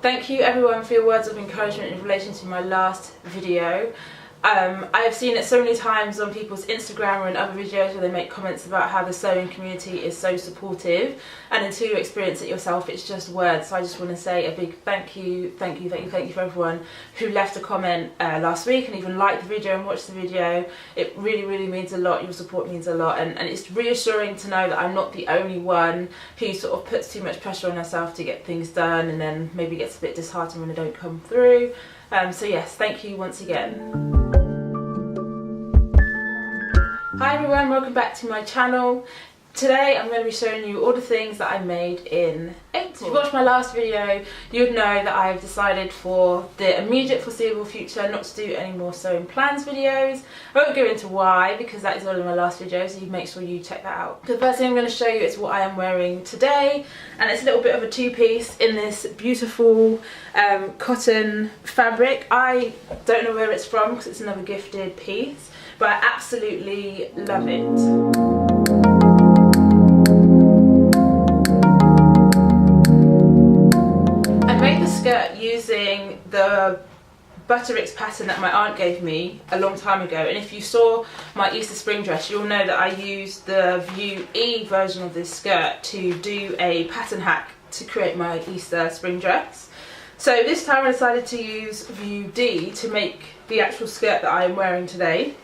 Thank you everyone for your words of encouragement in relation to my last video. I have seen it so many times on people's Instagram or in other videos where they make comments about how the sewing community is so supportive, and until you experience it yourself it's just words. So I just want to say a big thank you for everyone who left a comment last week and even liked the video and watched the video. It really means a lot. Your support means a lot, and it's reassuring to know that I'm not the only one who sort of puts too much pressure on herself to get things done and then maybe gets a bit disheartened when they don't come through. So yes, thank you once again. Hi everyone, welcome back to my channel. Today I'm going to be showing you all the things that I made in April. If you watched my last video, you would know that I've decided for the immediate foreseeable future not to do any more sewing plans videos. I won't go into why, because that is all in my last video, so you make sure you check that out. The first thing I'm going to show you is what I am wearing today, and it's a little bit of a two-piece in this beautiful cotton fabric. I don't know where it's from because it's another gifted piece, but I absolutely love it. Skirt using the Butterick's pattern that my aunt gave me a long time ago, and if you saw my Easter spring dress you'll know that I used the View E version of this skirt to do a pattern hack to create my Easter spring dress. So this time I decided to use View D to make the actual skirt that I am wearing today,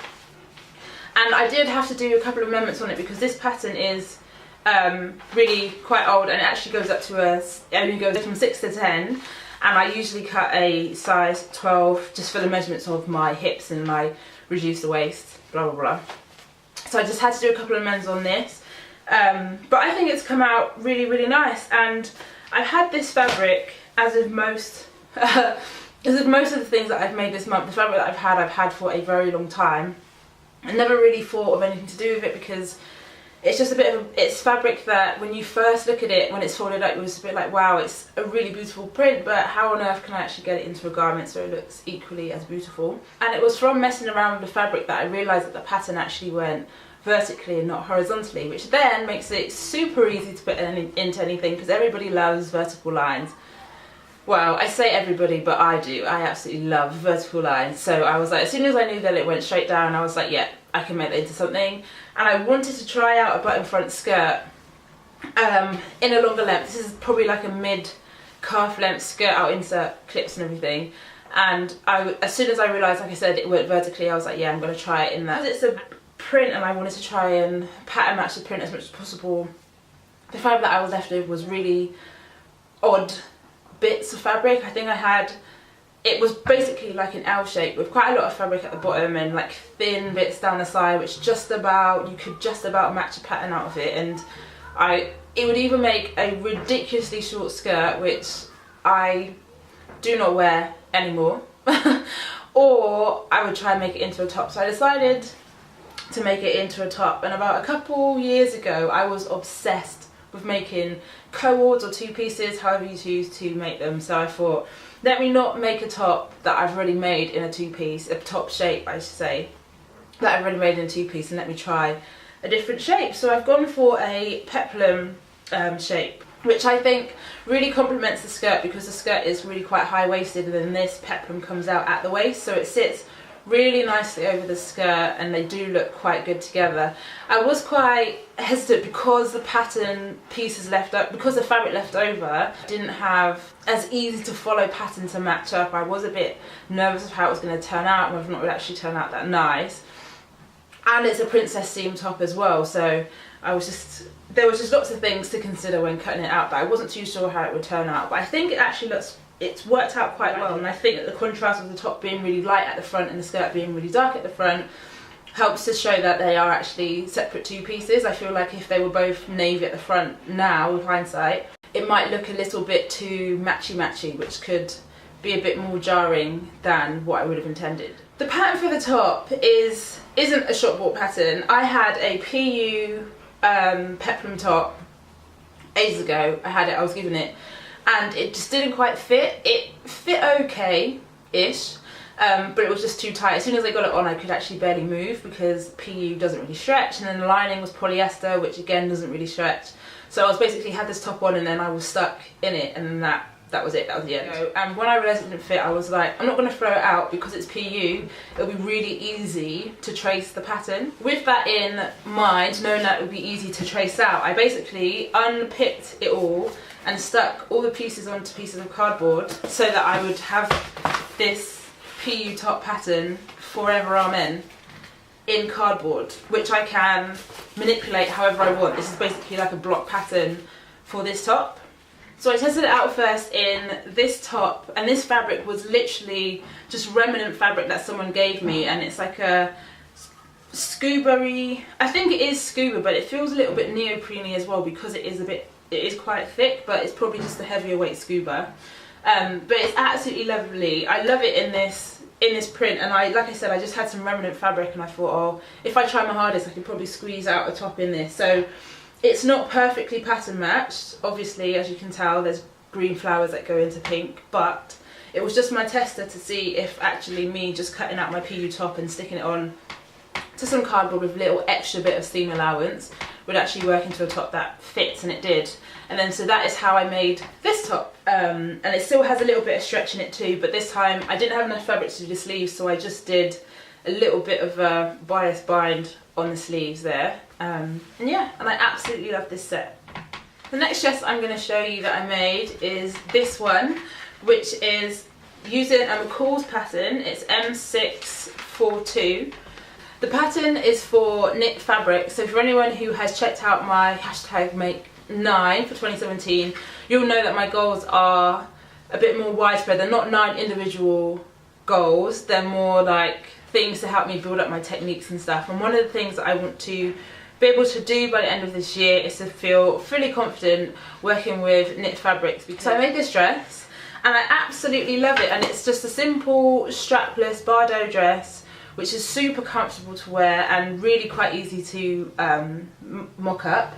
and I did have to do a couple of amendments on it because this pattern is really quite old, and it actually goes up to it only goes from 6 to 10, and I usually cut a size 12 just for the measurements of my hips and my reduce the waist, blah blah blah. So I just had to do a couple of amends on this, but I think it's come out really nice, and I've had this fabric as of most of the things that I've made this month. The fabric that I've had for a very long time. I never really thought of anything to do with it because it's just a bit of it's fabric that when you first look at it, when it's folded up, it was a bit like, wow, it's a really beautiful print, but how on earth can I actually get it into a garment so it looks equally as beautiful? And it was from messing around with the fabric that I realised that the pattern actually went vertically and not horizontally, which then makes it super easy to put into anything because everybody loves vertical lines. Well, I say everybody, but I do. I absolutely love vertical lines. So I was like, as soon as I knew that it went straight down, I was like, yeah, I can make that into something. And I wanted to try out a button front skirt in a longer length. This is probably like a mid calf length skirt. I'll insert clips and everything. And as soon as I realised, like I said, it went vertically, I was like, yeah, I'm going to try it in that. Because it's a print and I wanted to try and pattern match the print as much as possible. The fabric that I was left with was really odd bits of fabric. I think it was basically like an L shape with quite a lot of fabric at the bottom and like thin bits down the side, which you could just about match a pattern out of it, and it would either make a ridiculously short skirt, which I do not wear anymore, or I would try and make it into a top. So I decided to make it into a top, and about a couple years ago I was obsessed with making co-ords or two pieces, however you choose to make them. So I thought, let me not make a top that I've already made in a two-piece, a top shape I should say, that I've already made in a two-piece, and let me try a different shape. So I've gone for a peplum shape, which I think really complements the skirt because the skirt is really quite high-waisted, and then this peplum comes out at the waist, so it sits really nicely over the skirt and they do look quite good together. I was quite hesitant because the pattern pieces left up, because the fabric left over didn't have as easy to follow pattern to match up. I was a bit nervous of how it was going to turn out and whether or not it would actually turn out that nice. And it's a princess seam top as well, so there was just lots of things to consider when cutting it out, but I wasn't too sure how it would turn out. But I think it actually it's worked out quite well, and I think that the contrast of the top being really light at the front and the skirt being really dark at the front helps to show that they are actually separate two pieces. I feel like if they were both navy at the front now, with hindsight, it might look a little bit too matchy-matchy, which could be a bit more jarring than what I would have intended. The pattern for the top isn't a shop bought pattern. I had a PU peplum top ages ago. I was given it, and it just didn't quite fit. It fit okay-ish, but it was just too tight. As soon as I got it on, I could actually barely move because PU doesn't really stretch, and then the lining was polyester, which again doesn't really stretch. So I was basically had this top on and then I was stuck in it, and that that was it, that was the end. And when I realised it didn't fit, I was like, I'm not going to throw it out because it's PU. It'll be really easy to trace the pattern. With that in mind, knowing that it would be easy to trace out, I basically unpicked it all and stuck all the pieces onto pieces of cardboard so that I would have this PU top pattern forever amen in cardboard, which I can manipulate however I want. This is basically like a block pattern for this top. So I tested it out first in this top, and this fabric was literally just remnant fabric that someone gave me, and it's like a scuba-y, I think it is scuba, but it feels a little bit neoprene-y as well because it is quite thick, but it's probably just a heavier weight scuba. But it's absolutely lovely. I love it in this print, and like I said, I just had some remnant fabric and I thought, oh, if I try my hardest I could probably squeeze out a top in this. So it's not perfectly pattern matched, obviously, as you can tell there's green flowers that go into pink, but it was just my tester to see if actually me just cutting out my PU top and sticking it on to some cardboard with a little extra bit of seam allowance would actually work into a top that fits, and it did. And then so that is how I made this top, and it still has a little bit of stretch in it too, but this time I didn't have enough fabric to do the sleeves, so I just did a little bit of a bias bind on the sleeves there, and yeah, and I absolutely love this set. The next dress I'm going to show you that I made is this one, which is using a McCall's pattern. It's M642. The pattern is for knit fabric, so for anyone who has checked out my #make9 for 2017, you'll know that my goals are a bit more widespread. They're not 9 individual goals, they're more like things to help me build up my techniques and stuff. And one of the things that I want to be able to do by the end of this year is to feel fully confident working with knit fabrics. So I made this dress and I absolutely love it, and it's just a simple strapless Bardot dress which is super comfortable to wear and really quite easy to mock up.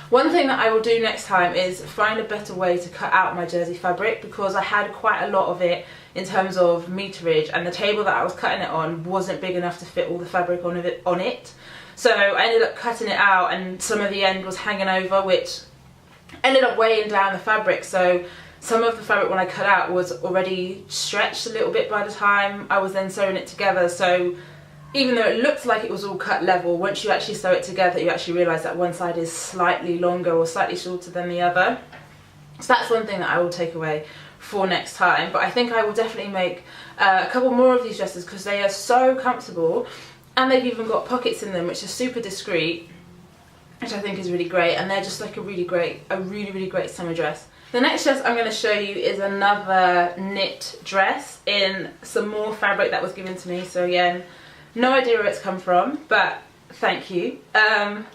One thing that I will do next time is find a better way to cut out my jersey fabric, because I had quite a lot of it in terms of meterage, and the table that I was cutting it on wasn't big enough to fit all the fabric on it. So I ended up cutting it out, and some of the end was hanging over, which ended up weighing down the fabric. So some of the fabric when I cut out was already stretched a little bit by the time I was then sewing it together. So even though it looked like it was all cut level, once you actually sew it together you actually realise that one side is slightly longer or slightly shorter than the other. So that's one thing that I will take away for next time. But I think I will definitely make a couple more of these dresses because they are so comfortable, and they've even got pockets in them which are super discreet, which I think is really great, and they're just like a really great summer dress. The next dress I'm going to show you is another knit dress in some more fabric that was given to me. So again, no idea where it's come from, but thank you. And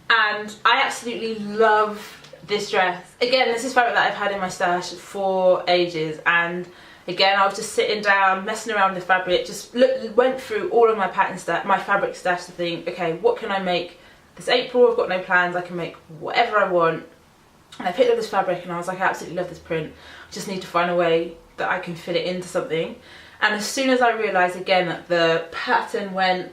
I absolutely love this dress. Again, this is fabric that I've had in my stash for ages, and again, I was just sitting down, messing around with the fabric, just went through all of my my fabric stash to think, okay, what can I make this April? I've got no plans, I can make whatever I want. And I picked up this fabric and I was like, I absolutely love this print. I just need to find a way that I can fit it into something. And as soon as I realised again that the pattern went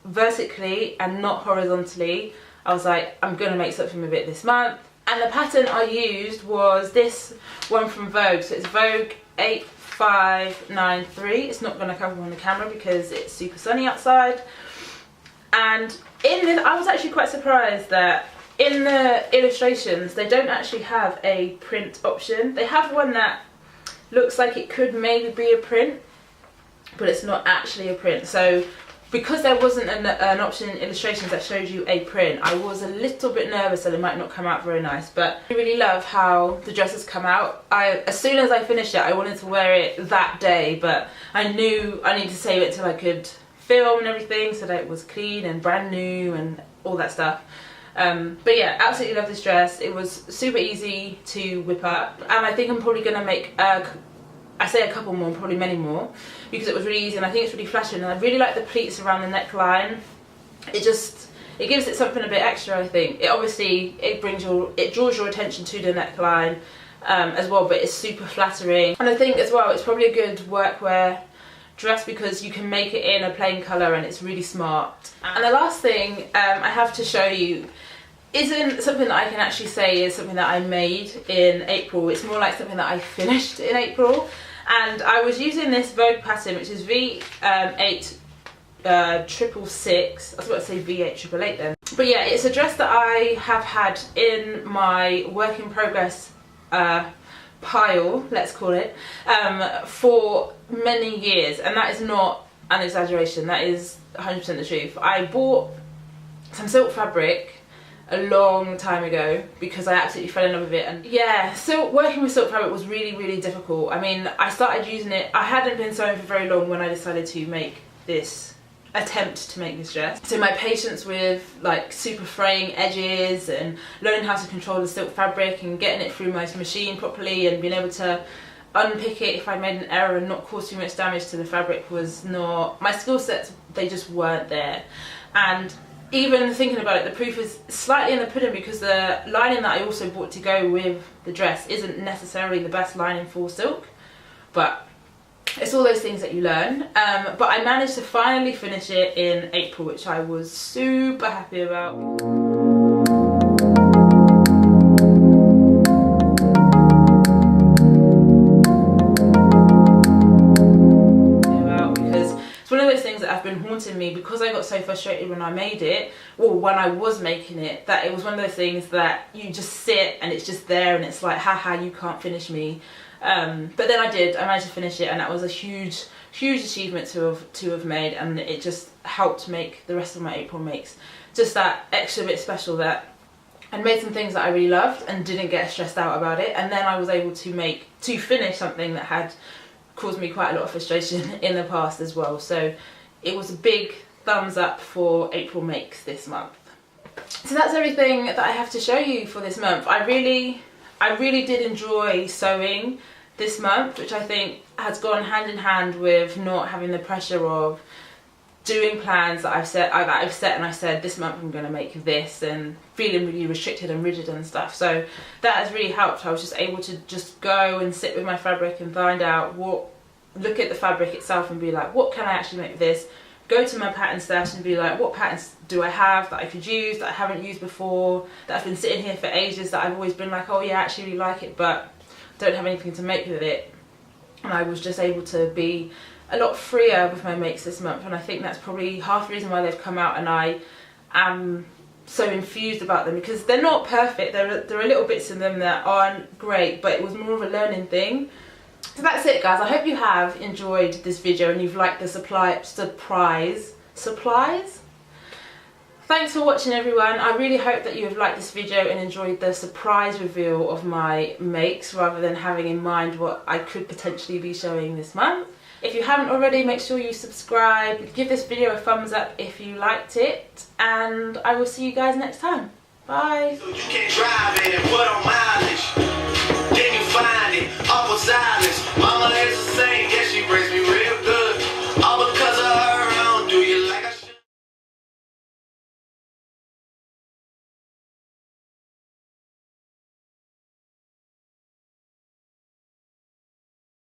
vertically and not horizontally, I was like, I'm going to make something with it this month. And the pattern I used was this one from Vogue. So it's Vogue 8593. It's not going to come on the camera because it's super sunny outside. And in this, I was actually quite surprised that in the illustrations they don't actually have a print option. They have one that looks like it could maybe be a print, but it's not actually a print. So because there wasn't an option in illustrations that showed you a print, I was a little bit nervous that it might not come out very nice. But I really love how the dress has come out. As soon as I finished it, I wanted to wear it that day, but I knew I needed to save it till I could film and everything so that it was clean and brand new and all that stuff. But yeah, absolutely love this dress. It was super easy to whip up, and I think I'm probably going to make I say a couple more, probably many more, because it was really easy and I think it's really flattering, and I really like the pleats around the neckline. It gives it something a bit extra, I think. It obviously it draws your attention to the neckline as well, but it's super flattering. And I think as well it's probably a good workwear dress because you can make it in a plain colour and it's really smart. And the last thing I have to show you isn't something that I can actually say is something that I made in April. It's more like something that I finished in April. And I was using this Vogue pattern, which is V8 666. I was about to say V8 888 then. But yeah, it's a dress that I have had in my work in progress pile, let's call it, for many years. And that is not an exaggeration, that is 100% the truth. I bought some silk fabric a long time ago because I absolutely fell in love with it. And yeah, so working with silk fabric was really difficult. I mean, I started using it, I hadn't been sewing for very long when I decided to make this attempt to make this dress. So my patience with like super fraying edges and learning how to control the silk fabric and getting it through my machine properly and being able to unpick it if I made an error and not cause too much damage to the fabric was not, my skill sets, they just weren't there. And even thinking about it, the proof is slightly in the pudding because the lining that I also bought to go with the dress isn't necessarily the best lining for silk, but it's all those things that you learn. But I managed to finally finish it in April, which I was super happy about. That have been haunting me because I got so frustrated when I made it, or when I was making it, that it was one of those things that you just sit and it's just there and it's like, haha, you can't finish me. But then I managed to finish it, and that was a huge achievement to have made, and it just helped make the rest of my April makes just that extra bit special, that I made some things that I really loved and didn't get stressed out about it, and then I was able to finish something that had caused me quite a lot of frustration in the past as well. So it was a big thumbs up for April makes this month. So that's everything that I have to show you for this month. I really did enjoy sewing this month, which I think has gone hand in hand with not having the pressure of doing plans that I've set and I said this month I'm going to make this, and feeling really restricted and rigid and stuff. So that has really helped. I was just able to just go and sit with my fabric and find out look at the fabric itself and be like, what can I actually make with this? Go to my pattern stash and be like, what patterns do I have that I could use, that I haven't used before, that I've been sitting here for ages, that I've always been like, oh yeah, I actually really like it, but don't have anything to make with it. And I was just able to be a lot freer with my makes this month, and I think that's probably half the reason why they've come out, and I am so infused about them, because they're not perfect. There are little bits in them that aren't great, but it was more of a learning thing. So that's it, guys. I hope you have enjoyed this video and you've liked the surprise. Thanks for watching, everyone. I really hope that you have liked this video and enjoyed the surprise reveal of my makes, rather than having in mind what I could potentially be showing this month. If you haven't already, make sure you subscribe, give this video a thumbs up if you liked it, and I will see you guys next time. Bye. So you can drive it and put on mileage, then you find it, awful silence.